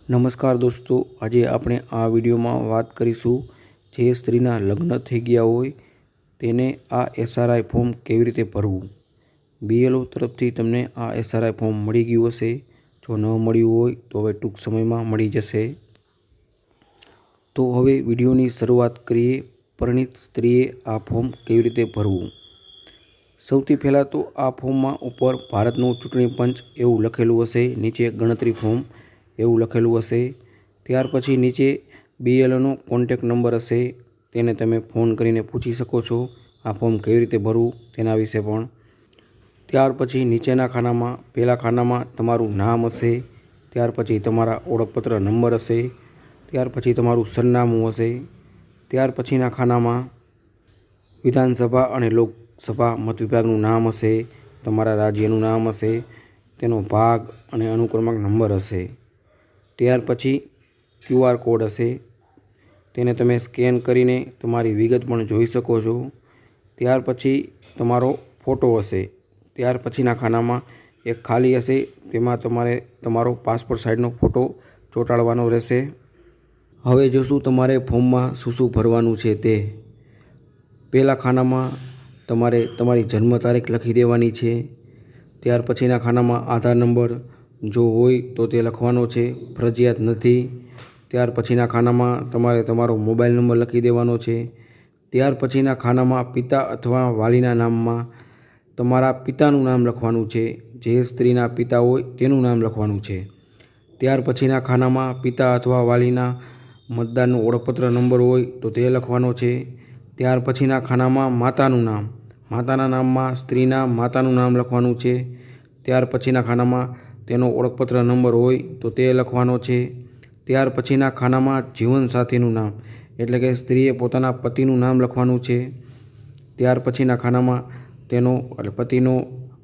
નમસ્કાર દોસ્તો, આજે આપણે આ વિડીયોમાં વાત કરીશું જે સ્ત્રીના લગ્ન થઈ ગયા હોય તેને આ એસઆરઆઈ ફોર્મ કેવી રીતે ભરવું। બીએલઓ તરફથી તમને આ એસઆરઆઈ ફોર્મ મળી ગયું હશે। જો ન મળ્યું હોય તો હવે ટૂંક સમયમાં મળી જશે। તો હવે વિડીયોની શરૂઆત કરીએ। પરિણીત સ્ત્રીએ આ ફોર્મ કેવી રીતે ભરવું। સૌથી પહેલાં તો આ ફોર્મમાં ઉપર ભારતનું ચૂંટણી પંચ એવું લખેલું હશે, નીચે ગણતરી ફોર્મ એવું લખેલું હશે। ત્યાર પછી નીચે બીએલઓનો કોન્ટેક્ટ નંબર હશે, તેને તમે ફોન કરીને પૂછી શકો છો આ ફોર્મ કેવી રીતે ભરવું તેના વિશે પણ। ત્યાર પછી નીચેના ખાનામાં પહેલા ખાનામાં તમારું નામ હશે, ત્યાર પછી તમારા ઓળખપત્ર નંબર હશે, ત્યાર પછી તમારું સરનામું હશે, ત્યાર પછીના ખાનામાં વિધાનસભા અને લોકસભા મત વિભાગનું નામ હશે, તમારા રાજ્યનું નામ હશે, તેનો ભાગ અને અનુક્રમાંક નંબર હશે। ત્યાર પછી ક્યુઆર કોડ હશે, તેને તમે સ્કેન કરીને તમારી વિગત પણ જોઈ શકો છો। ત્યાર પછી તમારો ફોટો હશે। ત્યાર પછીના ખાનામાં એક ખાલી હશે, તેમાં તમારે તમારો પાસપોર્ટ સાઇઝનો ફોટો ચોંટાડવાનો રહેશે। હવે જોશું તમારે ફોર્મમાં શું શું ભરવાનું છે તે। પહેલા ખાનામાં તમારે તમારી જન્મ તારીખ લખી દેવાની છે। ત્યાર પછીના ખાનામાં આધાર નંબર જો હોય તો તે લખવાનો છે, ફરજિયાત નથી। ત્યાર પછીના ખાનામાં તમારે તમારો મોબાઈલ નંબર લખી દેવાનો છે। ત્યાર પછીના ખાનામાં પિતા અથવા વાલીના નામમાં તમારા પિતાનું નામ લખવાનું છે, જે સ્ત્રીના પિતા હોય તેનું નામ લખવાનું છે। ત્યાર પછીના ખાનામાં પિતા અથવા વાલીના મતદારનો ઓળખપત્ર નંબર હોય તો તે લખવાનો છે। ત્યાર પછીના ખાનામાં માતાનું નામ, માતાના નામમાં સ્ત્રીના માતાનું નામ લખવાનું છે। ત્યાર પછીના ખાનામાં તેનો ઓળખપત્ર નંબર હોય તો તે લખવાનો છે। ત્યાર પછીના ખાનામાં જીવનસાથીનું નામ એટલે કે સ્ત્રીએ પોતાના પતિનું નામ લખવાનું છે। ત્યાર પછીના ખાનામાં તેનો પતિનો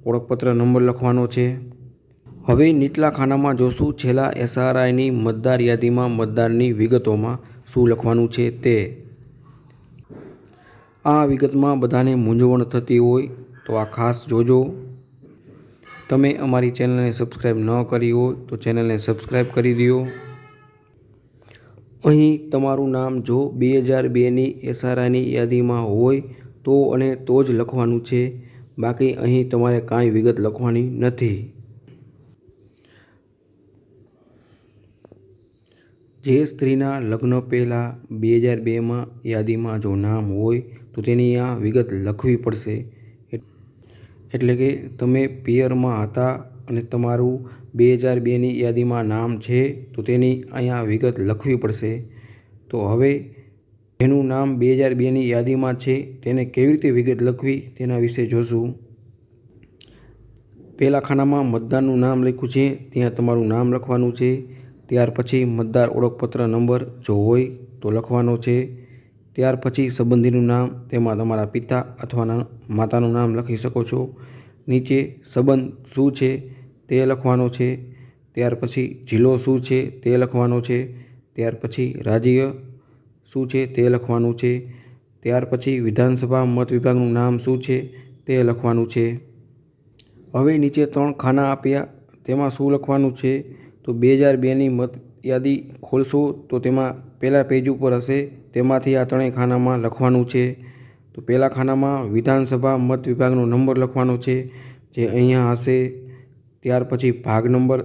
ઓળખપત્ર નંબર લખવાનો છે। હવે નીચલા ખાનામાં જોશું છેલ્લા એસઆરઆઈની મતદાર યાદીમાં મતદારની વિગતોમાં શું લખવાનું છે તે। આ વિગતમાં બધાને મૂંઝવણ થતી હોય તો આ ખાસ જોજો। તમે અમારી ચેનલને સબસ્ક્રાઈબ ન કરી હોય તો ચેનલને સબસ્ક્રાઈબ કરી દો। અહીં તમારું નામ જો 2002ની એસઆરઆઈની યાદીમાં હોય તો અને તો જ લખવાનું છે, બાકી અહીં તમારે કાંઈ વિગત લખવાની નથી। જે સ્ત્રીના લગ્ન પહેલાં 2002માં યાદીમાં જો નામ હોય તો તેની આ વિગત લખવી પડશે। એટલે કે તમે પિયરમાં હતા અને તમારું 2002ની યાદીમાં નામ છે તો તેની અહીંયા વિગત લખવી પડશે। તો હવે જેનું નામ 2002ની યાદીમાં છે તેને કેવી રીતે વિગત લખવી તેના વિશે જોશું। પહેલા ખાનામાં મતદારનું નામ લખ્યું છે, ત્યાં તમારું નામ લખવાનું છે। ત્યાર પછી મતદાર ઓળખપત્ર નંબર જો હોય તો લખવાનો છે। ત્યાર પછી સંબંધીનું નામ, તેમાં તમારા પિતા અથવા માતાનું નામ લખી શકો છો। નીચે સંબંધ શું છે તે લખવાનો છે। ત્યાર પછી જિલ્લો શું છે તે લખવાનો છે। ત્યાર પછી રાજ્ય શું છે તે લખવાનું છે। ત્યાર પછી વિધાનસભા મત વિભાગનું નામ શું છે તે લખવાનું છે। હવે નીચે 3 ખાના આપ્યા, તેમાં શું લખવાનું છે તો 2002ની મત યાદી ખોલશો તો તેમાં પહેલા પેજ ઉપર હશે, તેમાંથી આ 3 ખાનામાં લખવાનું છે। તો પહેલા ખાનામાં વિધાનસભા મત વિભાગનો નંબર લખવાનો છે, જે અહીંયા હશે। ત્યાર પછી ભાગ નંબર,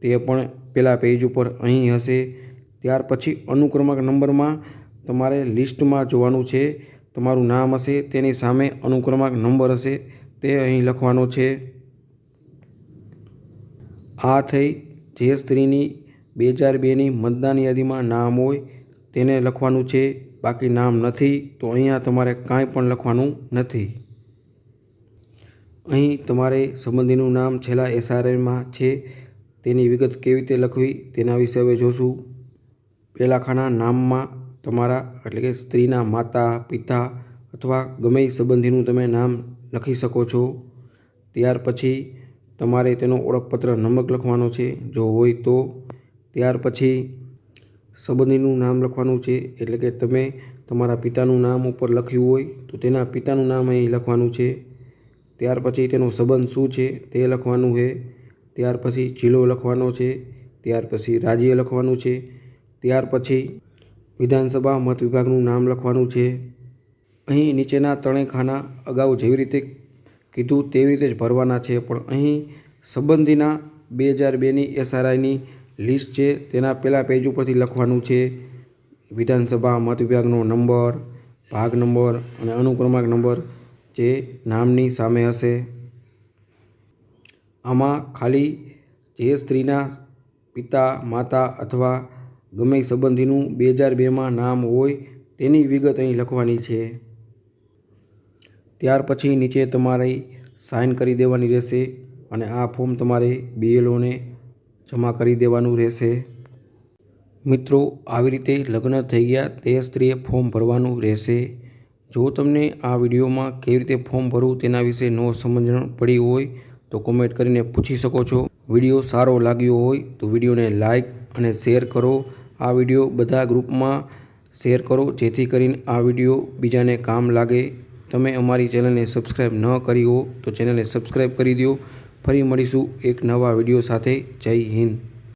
તે પણ પહેલા પેજ ઉપર અહીં હશે। ત્યાર પછી અનુક્રમાંક નંબરમાં તમારે લિસ્ટમાં જોવાનું છે, તમારું નામ હશે તેની સામે અનુક્રમાંક નંબર હશે તે અહીં લખવાનો છે। આ થઈ જે સ્ત્રીની 2002ની મતદાન યાદીમાં નામ હોય તેને લખવાનું છે, બાકી નામ નથી તો અહીંયા તમારે કાંઈ પણ લખવાનું નથી। અહીં તમારે સંબંધીનું નામ છેલ્લા એસઆરઆઈમાં છે તેની વિગત કેવી રીતે લખવી તેના વિશે હવે જોશું। પહેલા ખાના નામમાં તમારા એટલે કે સ્ત્રીના માતા, પિતા અથવા ગમે સંબંધીનું તમે નામ લખી શકો છો। ત્યાર પછી તમારે તેનો ઓળખપત્ર નંબર લખવાનો છે જો હોય તો। ત્યાર પછી સંબંધીનું નામ લખવાનું છે, એટલે કે તમે તમારા પિતાનું નામ ઉપર લખ્યું હોય તો તેના પિતાનું નામ અહીં લખવાનું છે। ત્યાર પછી તેનો સંબંધ શું છે તે લખવાનું છે। ત્યાર પછી જિલ્લો લખવાનો છે। ત્યાર પછી રાજ્ય લખવાનું છે, ત્યાર પછી વિધાનસભા મત વિભાગનું નામ લખવાનું છે. અહીં નીચેના ત્રણેય ખાના અગાઉ જેવી રીતે કીધું તેવી રીતે જ ભરવાના છે, પણ અહીં સંબંધીના 2002ની SRIની લિસ્ટ છે તેના પહેલા પેજ ઉપરથી લખવાનું છે વિધાનસભા મત વિભાગનો નંબર, ભાગ નંબર અને અનુક્રમાંક નંબર જે નામની સામે હશે. આમાં ખાલી જે સ્ત્રીના પિતા, માતા અથવા ગમે સંબંધીનું 2002માં નામ હોય તેની વિગત અહીં લખવાની છે. ત્યાર પછી નીચે તમારે સાઇન કરી દેવાની રહેશે અને આ ફોર્મ તમારે BLOને જમા કરી દેવાનું રહેશે. મિત્રો, આવી રીતે લગ્ન થઈ ગયા તે સ્ત્રીએ ફોર્મ ભરવાનું રહેશે. જો તમને આ વિડીયોમાં કેવી રીતે ફોર્મ ભરવું તેના વિશે ન સમજણ પડી હોય તો કોમેન્ટ કરીને પૂછી શકો છો. વિડીયો સારો લાગ્યો હોય તો વિડીયોને લાઇક અને શેર કરો. આ વિડીયો બધા ગ્રુપમાં શેર કરો જેથી કરીને આ વિડીયો બીજાને કામ લાગે. તમે અમારી ચેનલને સબસ્ક્રાઈબ ન કરી હો તો ચેનલને સબસ્ક્રાઈબ કરી દો. ફરી મળીશું એક નવા વિડીયો સાથે. જય હિન્દ.